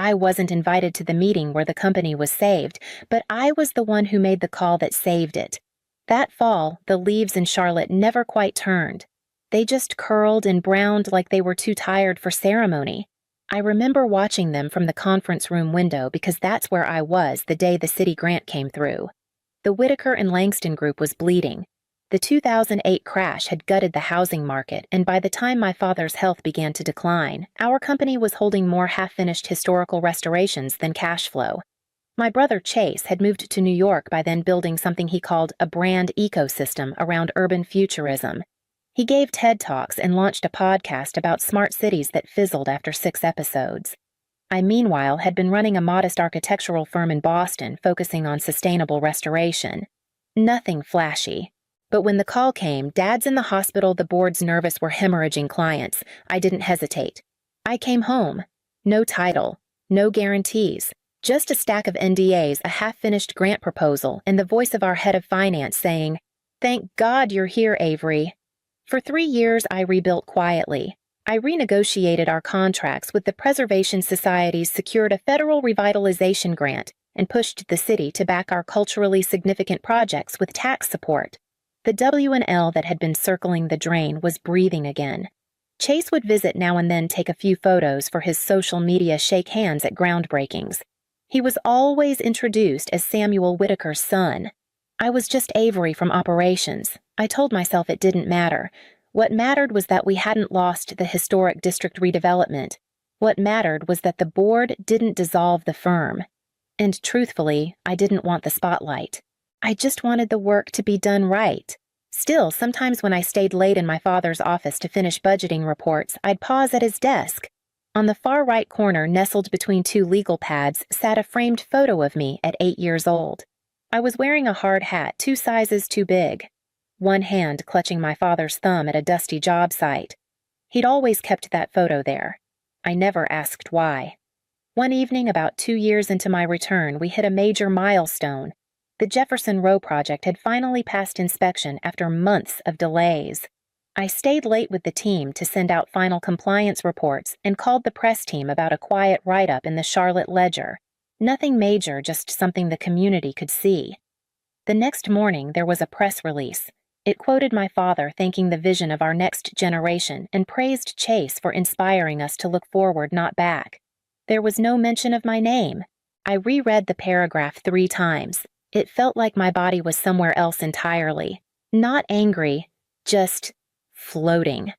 I wasn't invited to the meeting where the company was saved, but I was the one who made the call that saved it. That fall, the leaves in Charlotte never quite turned. They just curled and browned like they were too tired for ceremony. I remember watching them from the conference room window because that's where I was the day the city grant came through. The Whitaker and Langston group was bleeding. The 2008 crash had gutted the housing market, and by the time my father's health began to decline, our company was holding more half-finished historical restorations than cash flow. My brother Chase had moved to New York by then, building something he called a brand ecosystem around urban futurism. He gave TED Talks and launched a podcast about smart cities that fizzled after 6 episodes. I, meanwhile, had been running a modest architectural firm in Boston focusing on sustainable restoration. Nothing flashy. But when the call came, Dad's in the hospital, the board's nervous, we're hemorrhaging clients, I didn't hesitate. I came home. No title, no guarantees, just a stack of NDAs, a half-finished grant proposal, and the voice of our head of finance saying, "Thank God you're here, Avery." For 3 years, I rebuilt quietly. I renegotiated our contracts with the Preservation Societies, secured a federal revitalization grant, and pushed the city to back our culturally significant projects with tax support. The W&L that had been circling the drain was breathing again. Chase would visit now and then, take a few photos for his social media, shake hands at groundbreakings. He was always introduced as Samuel Whitaker's son. I was just Avery from operations. I told myself it didn't matter. What mattered was that we hadn't lost the historic district redevelopment. What mattered was that the board didn't dissolve the firm. And truthfully, I didn't want the spotlight. I just wanted the work to be done right. Still, sometimes when I stayed late in my father's office to finish budgeting reports, I'd pause at his desk. On the far right corner, nestled between 2 legal pads, sat a framed photo of me at 8 years old. I was wearing a hard hat 2 sizes too big, one hand clutching my father's thumb at a dusty job site. He'd always kept that photo there. I never asked why. One evening, about 2 years into my return, we hit a major milestone. The Jefferson Row project had finally passed inspection after months of delays. I stayed late with the team to send out final compliance reports and called the press team about a quiet write-up in the Charlotte Ledger. Nothing major, just something the community could see. The next morning, there was a press release. It quoted my father thanking the vision of our next generation and praised Chase for inspiring us to look forward, not back. There was no mention of my name. I reread the paragraph 3 times. It felt like my body was somewhere else entirely. Not angry, just floating.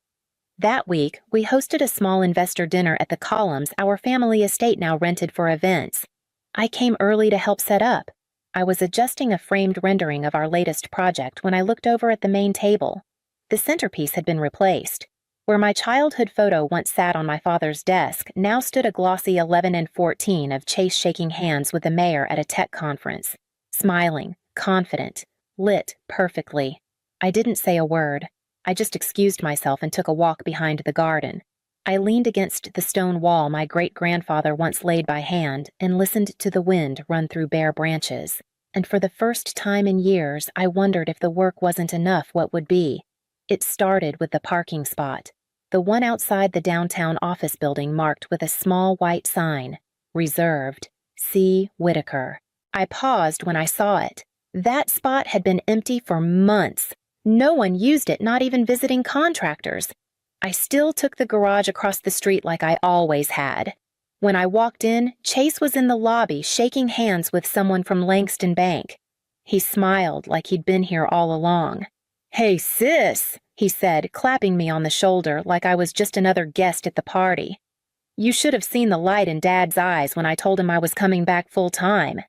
That week, we hosted a small investor dinner at the Columns, our family estate now rented for events. I came early to help set up. I was adjusting a framed rendering of our latest project when I looked over at the main table. The centerpiece had been replaced. Where my childhood photo once sat on my father's desk, now stood a glossy 11 and 14 of Chase shaking hands with the mayor at a tech conference. Smiling, confident, lit perfectly. I didn't say a word. I just excused myself and took a walk behind the garden. I leaned against the stone wall my great-grandfather once laid by hand and listened to the wind run through bare branches. And for the first time in years, I wondered if the work wasn't enough, what would be. It started with the parking spot, the one outside the downtown office building marked with a small white sign, reserved, C. Whitaker. I paused when I saw it. That spot had been empty for months. No one used it, not even visiting contractors. I still took the garage across the street like I always had. When I walked in, Chase was in the lobby shaking hands with someone from Langston Bank. He smiled like he'd been here all along. "Hey, sis," he said, clapping me on the shoulder like I was just another guest at the party. "You should have seen the light in Dad's eyes when I told him I was coming back full-time."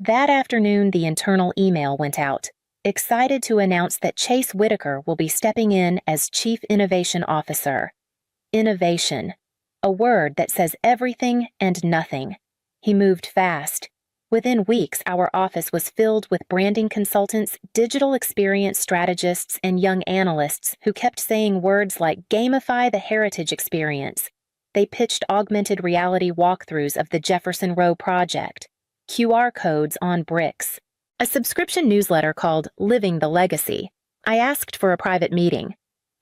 That afternoon, the internal email went out, excited to announce that Chase Whitaker will be stepping in as Chief Innovation Officer. Innovation, a word that says everything and nothing. He moved fast. Within weeks, our office was filled with branding consultants, digital experience strategists, and young analysts who kept saying words like gamify the heritage experience. They pitched augmented reality walkthroughs of the Jefferson Row project, QR codes on bricks, a subscription newsletter called Living the Legacy. I asked for a private meeting.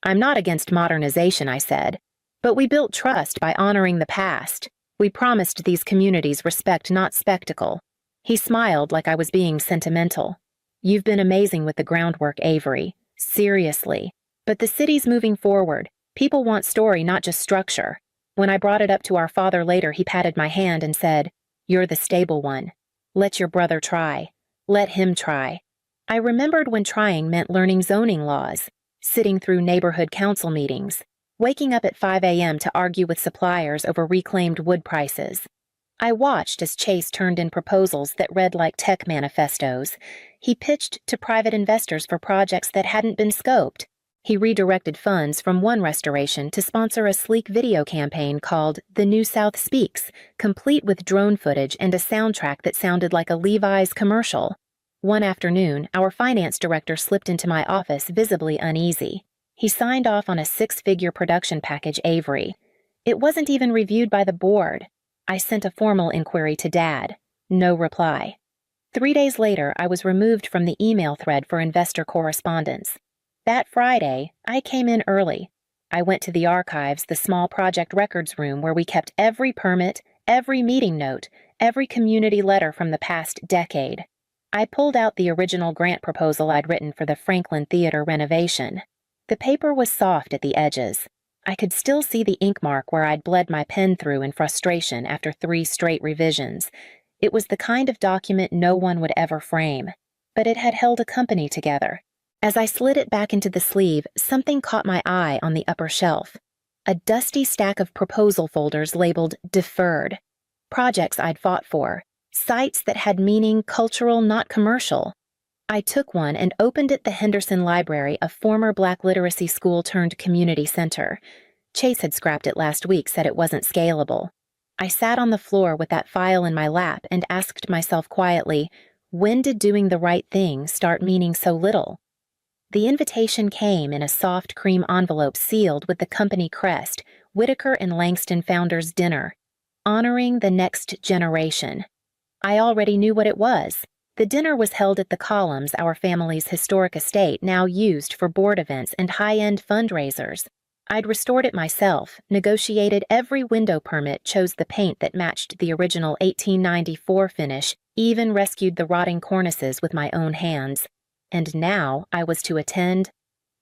"I'm not against modernization," I said, "but we built trust by honoring the past. We promised these communities respect, not spectacle. He smiled like I was being sentimental. You've been amazing with the groundwork, Avery. Seriously. But the city's moving forward. People want story, not just structure. When I brought it up to our father later, he patted my hand and said, "You're the stable one. Let your brother try. Let him try." I remembered when trying meant learning zoning laws, sitting through neighborhood council meetings, waking up at 5 a.m. to argue with suppliers over reclaimed wood prices. I watched as Chase turned in proposals that read like tech manifestos. He pitched to private investors for projects that hadn't been scoped. He redirected funds from one restoration to sponsor a sleek video campaign called The New South Speaks, complete with drone footage and a soundtrack that sounded like a Levi's commercial. One afternoon, our finance director slipped into my office visibly uneasy. He signed off on a 6-figure production package, Avery. It wasn't even reviewed by the board. I sent a formal inquiry to Dad. No reply. 3 days later, I was removed from the email thread for investor correspondence. That Friday, I came in early. I went to the archives, the small project records room where we kept every permit, every meeting note, every community letter from the past decade. I pulled out the original grant proposal I'd written for the Franklin Theater renovation. The paper was soft at the edges. I could still see the ink mark where I'd bled my pen through in frustration after 3 straight revisions. It was the kind of document no one would ever frame, but it had held a company together. As I slid it back into the sleeve, something caught my eye on the upper shelf. A dusty stack of proposal folders labeled Deferred. Projects I'd fought for. Sites that had meaning, cultural, not commercial. I took one and opened it. The Henderson Library, a former Black literacy school turned community center. Chase had scrapped it last week, said it wasn't scalable. I sat on the floor with that file in my lap and asked myself quietly, when did doing the right thing start meaning so little? The invitation came in a soft cream envelope sealed with the company crest, Whitaker and Langston Founders Dinner, honoring the next generation. I already knew what it was. The dinner was held at the Columns, our family's historic estate, now used for board events and high-end fundraisers. I'd restored it myself, negotiated every window permit, chose the paint that matched the original 1894 finish, even rescued the rotting cornices with my own hands. And now I was to attend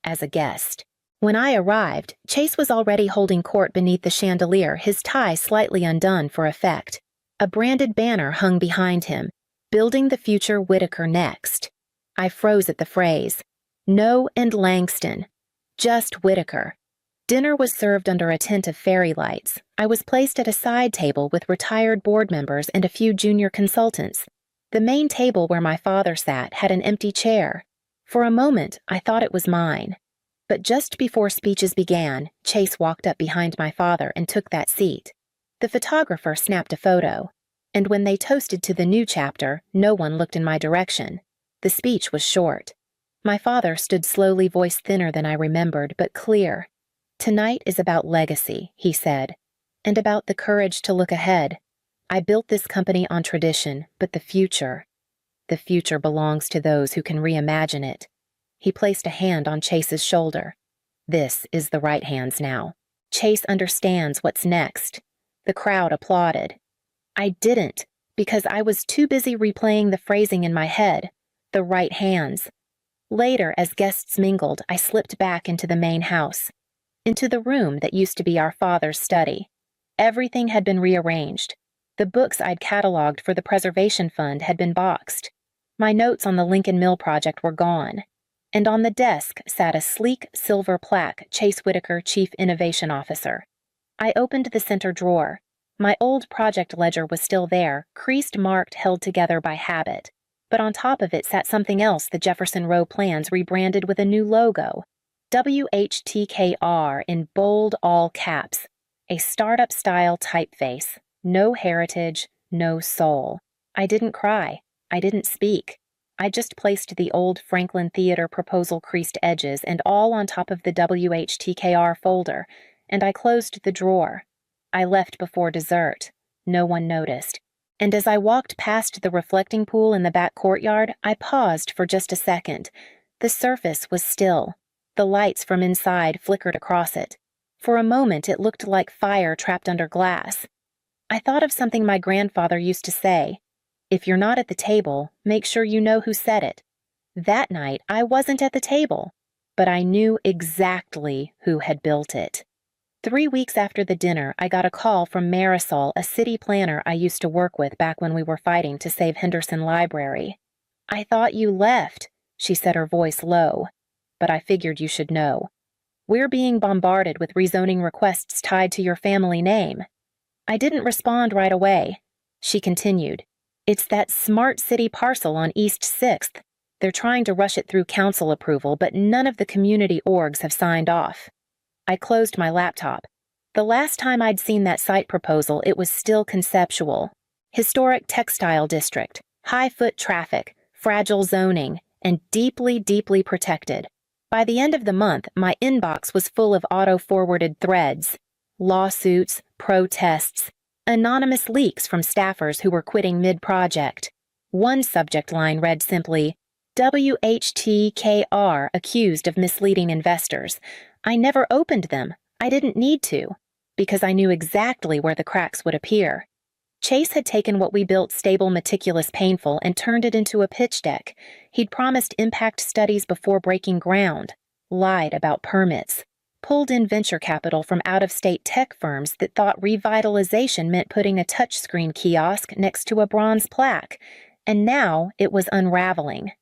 as a guest. When I arrived, Chase was already holding court beneath the chandelier, his tie slightly undone for effect. A branded banner hung behind him, Building the Future Whitaker Next. I froze at the phrase. No and Langston. Just Whitaker. Dinner was served under a tent of fairy lights. I was placed at a side table with retired board members and a few junior consultants. The main table where my father sat had an empty chair. For a moment, I thought it was mine. But just before speeches began, Chase walked up behind my father and took that seat. The photographer snapped a photo. And when they toasted to the new chapter, no one looked in my direction. The speech was short. My father stood slowly, voice thinner than I remembered, but clear. Tonight is about legacy, he said, and about the courage to look ahead. I built this company on tradition, but the future belongs to those who can reimagine it. He placed a hand on Chase's shoulder. This is the right hand's now. Chase understands what's next. The crowd applauded. I didn't, because I was too busy replaying the phrasing in my head. The right hands. Later, as guests mingled, I slipped back into the main house, into the room that used to be our father's study. Everything had been rearranged. The books I'd cataloged for the preservation fund had been boxed. My notes on the Lincoln Mill project were gone. And on the desk sat a sleek silver plaque, Chase Whitaker, Chief Innovation Officer. I opened the center drawer. My old project ledger was still there, creased, marked, held together by habit. But on top of it sat something else, the Jefferson Row plans rebranded with a new logo. WHTKR in bold all caps. A startup-style typeface. No heritage, no soul. I didn't cry. I didn't speak. I just placed the old Franklin Theater proposal creased edges and all on top of the WHTKR folder, and I closed the drawer. I left before dessert. No one noticed. And as I walked past the reflecting pool in the back courtyard, I paused for just a second. The surface was still. The lights from inside flickered across it. For a moment, it looked like fire trapped under glass. I thought of something my grandfather used to say. If you're not at the table, make sure you know who said it. That night, I wasn't at the table, but I knew exactly who had built it. 3 weeks after the dinner, I got a call from Marisol, a city planner I used to work with back when we were fighting to save Henderson Library. I thought you left, she said, her voice low, but I figured you should know. We're being bombarded with rezoning requests tied to your family name. I didn't respond right away. She continued, It's that smart city parcel on East 6th. They're trying to rush it through council approval, but none of the community orgs have signed off. I closed my laptop. The last time I'd seen that site proposal, it was still conceptual. Historic textile district, high foot traffic, fragile zoning, and deeply, deeply protected. By the end of the month, my inbox was full of auto-forwarded threads, lawsuits, protests, anonymous leaks from staffers who were quitting mid-project. One subject line read simply, WHTKR accused of misleading investors. I never opened them. I didn't need to, because I knew exactly where the cracks would appear. Chase had taken what we built stable, meticulous, painful, and turned it into a pitch deck. He'd promised impact studies before breaking ground, lied about permits, pulled in venture capital from out-of-state tech firms that thought revitalization meant putting a touchscreen kiosk next to a bronze plaque, and now it was unraveling.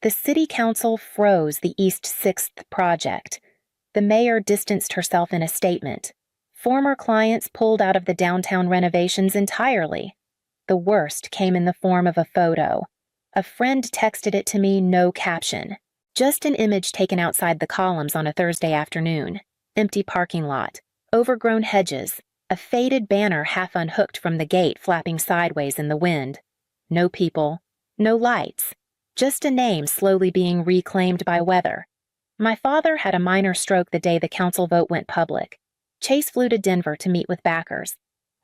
The city council froze the East 6th project. The mayor distanced herself in a statement. Former clients pulled out of the downtown renovations entirely. The worst came in the form of a photo. A friend texted it to me, no caption. Just an image taken outside the columns on a Thursday afternoon. Empty parking lot, overgrown hedges, a faded banner half unhooked from the gate flapping sideways in the wind. No people, no lights. Just a name slowly being reclaimed by weather. My father had a minor stroke the day the council vote went public. Chase flew to Denver to meet with backers.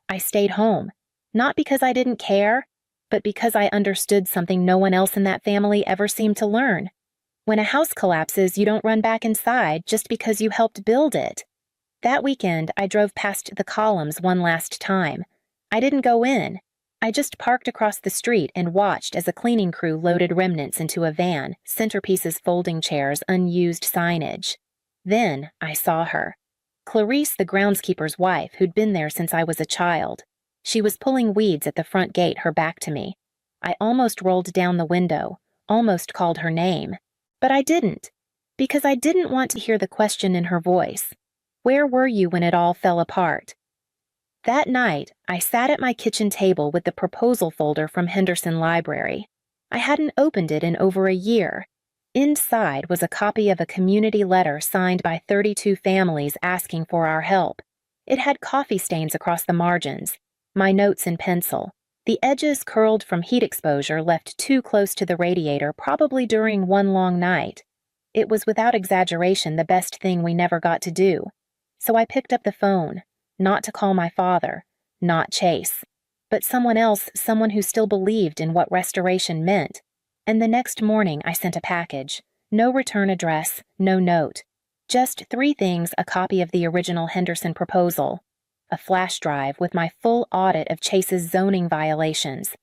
I stayed home, not because I didn't care, but because I understood something no one else in that family ever seemed to learn. When a house collapses, you don't run back inside just because you helped build it. That weekend, I drove past the columns one last time. I didn't go in. I just parked across the street and watched as a cleaning crew loaded remnants into a van, centerpieces, folding chairs, unused signage. Then I saw her. Clarice, the groundskeeper's wife, who'd been there since I was a child. She was pulling weeds at the front gate, her back to me. I almost rolled down the window, almost called her name. But I didn't, because I didn't want to hear the question in her voice. Where were you when it all fell apart? That night, I sat at my kitchen table with the proposal folder from Henderson Library. I hadn't opened it in over a year. Inside was a copy of a community letter signed by 32 families asking for our help. It had coffee stains across the margins, my notes in pencil. The edges curled from heat exposure left too close to the radiator, probably during one long night. It was without exaggeration the best thing we never got to do. So I picked up the phone. Not to call my father, not Chase, but someone else, someone who still believed in what restoration meant. And the next morning I sent a package. No return address, no note. Just 3 things: a copy of the original Henderson proposal, a flash drive with my full audit of Chase's zoning violations.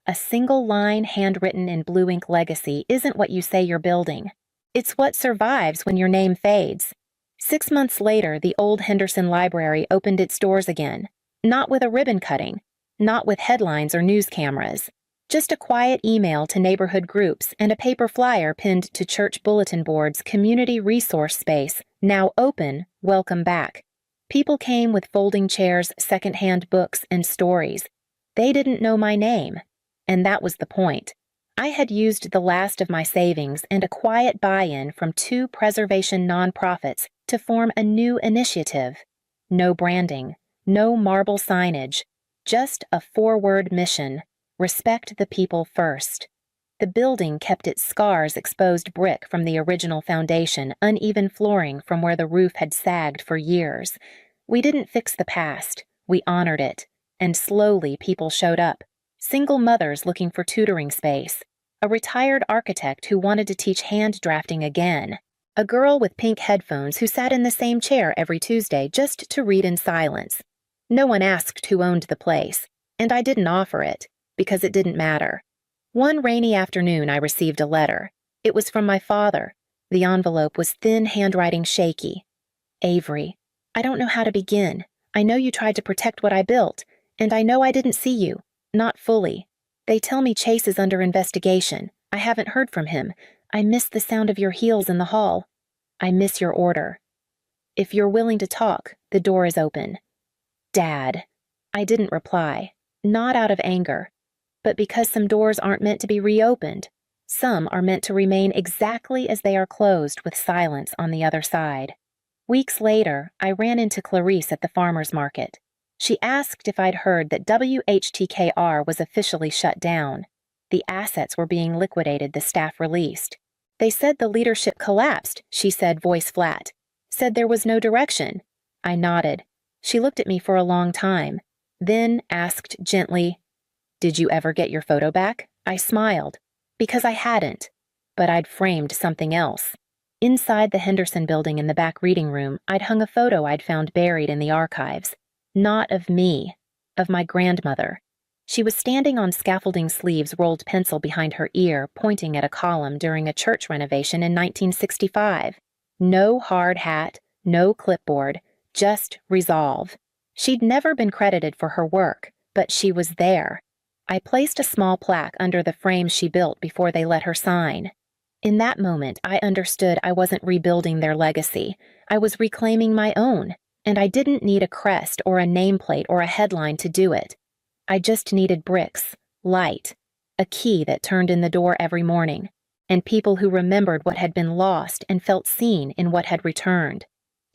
A single line handwritten in blue ink legacy isn't what you say you're building. It's what survives when your name fades. 6 months later, the old Henderson Library opened its doors again. Not with a ribbon cutting, not with headlines or news cameras. Just a quiet email to neighborhood groups and a paper flyer pinned to church bulletin boards, community resource space, now open, welcome back. People came with folding chairs, secondhand books, and stories. They didn't know my name, and that was the point. I had used the last of my savings and a quiet buy-in from 2 preservation nonprofits to form a new initiative. No branding, no marble signage, just a 4-word mission: respect the people first. The building kept its scars: exposed brick from the original foundation, uneven flooring from where the roof had sagged for years. We didn't fix the past, we honored it, and slowly people showed up. Single mothers looking for tutoring space, a retired architect who wanted to teach hand drafting again, a girl with pink headphones who sat in the same chair every Tuesday just to read in silence. No one asked who owned the place, and I didn't offer it, because it didn't matter. One rainy afternoon I received a letter. It was from my father. The envelope was thin handwriting shaky. Avery, I don't know how to begin. I know you tried to protect what I built, and I know I didn't see you. Not fully. They tell me Chase is under investigation. I haven't heard from him. I miss the sound of your heels in the hall. I miss your order. If you're willing to talk, the door is open. Dad. I didn't reply. Not out of anger, but because some doors aren't meant to be reopened. Some are meant to remain exactly as they are closed with silence on the other side. Weeks later, I ran into Clarice at the farmer's market. She asked if I'd heard that WHTKR was officially shut down. The assets were being liquidated, the staff released. They said the leadership collapsed, she said, voice flat. Said there was no direction. I nodded. She looked at me for a long time, then asked gently, "Did you ever get your photo back?" I smiled, because I hadn't, but I'd framed something else. Inside the Henderson building in the back reading room, I'd hung a photo I'd found buried in the archives. Not of me, of my grandmother. She was standing on scaffolding sleeves, rolled pencil behind her ear, pointing at a column during a church renovation in 1965. No hard hat, no clipboard, just resolve. She'd never been credited for her work, but she was there. I placed a small plaque under the frame she built before they let her sign. In that moment, I understood I wasn't rebuilding their legacy. I was reclaiming my own, and I didn't need a crest or a nameplate or a headline to do it. I just needed bricks, light, a key that turned in the door every morning, and people who remembered what had been lost and felt seen in what had returned.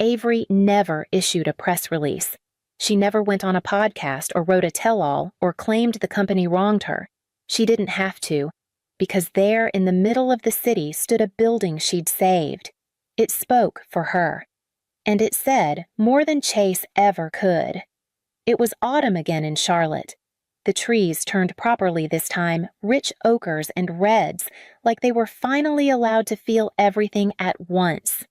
Avery never issued a press release. She never went on a podcast or wrote a tell-all or claimed the company wronged her. She didn't have to, because there in the middle of the city stood a building she'd saved. It spoke for her. And it said more than Chase ever could. It was autumn again in Charlotte. The trees turned properly this time, rich ochres and reds, like they were finally allowed to feel everything at once.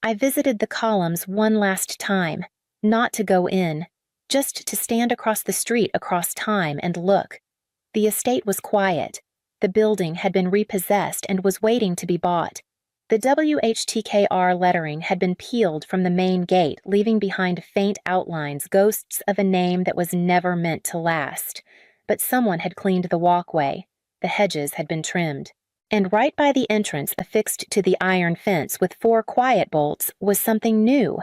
I visited the columns one last time, not to go in, just to stand across the street across time and look. The estate was quiet. The building had been repossessed and was waiting to be bought. The WHTKR lettering had been peeled from the main gate, leaving behind faint outlines, ghosts of a name that was never meant to last. But someone had cleaned the walkway. The hedges had been trimmed. And right by the entrance, affixed to the iron fence with 4 quiet bolts, was something new.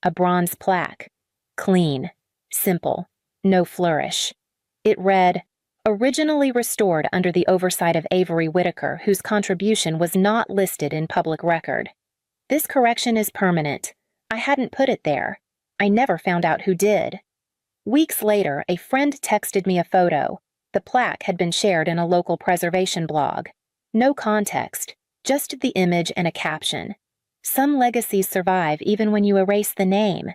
A bronze plaque. Clean. Simple. No flourish. It read, "Originally restored under the oversight of Avery Whitaker, whose contribution was not listed in public record. This correction is permanent. I hadn't put it there. I never found out who did." Weeks later, a friend texted me a photo. The plaque had been shared in a local preservation blog. No context, just the image and a caption. Some legacies survive even when you erase the name.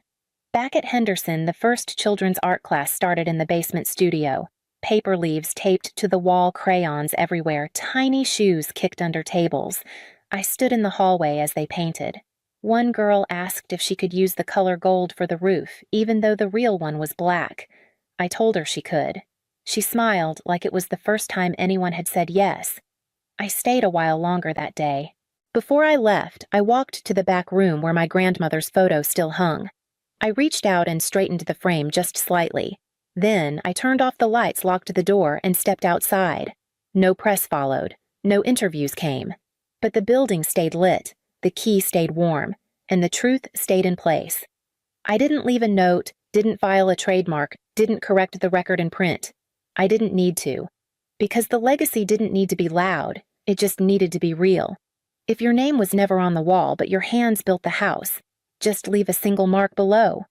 Back at Henderson, the first children's art class started in the basement studio. Paper leaves taped to the wall, crayons everywhere, tiny shoes kicked under tables. I stood in the hallway as they painted. One girl asked if she could use the color gold for the roof, even though the real one was black. I told her she could. She smiled like it was the first time anyone had said yes. I stayed a while longer that day. Before I left, I walked to the back room where my grandmother's photo still hung. I reached out and straightened the frame just slightly. Then I turned off the lights, locked the door, and stepped outside. No press followed. No interviews came. But the building stayed lit, the key stayed warm, and the truth stayed in place. I didn't leave a note, didn't file a trademark, didn't correct the record in print. I didn't need to. Because the legacy didn't need to be loud, it just needed to be real. If your name was never on the wall, but your hands built the house, just leave a single mark below.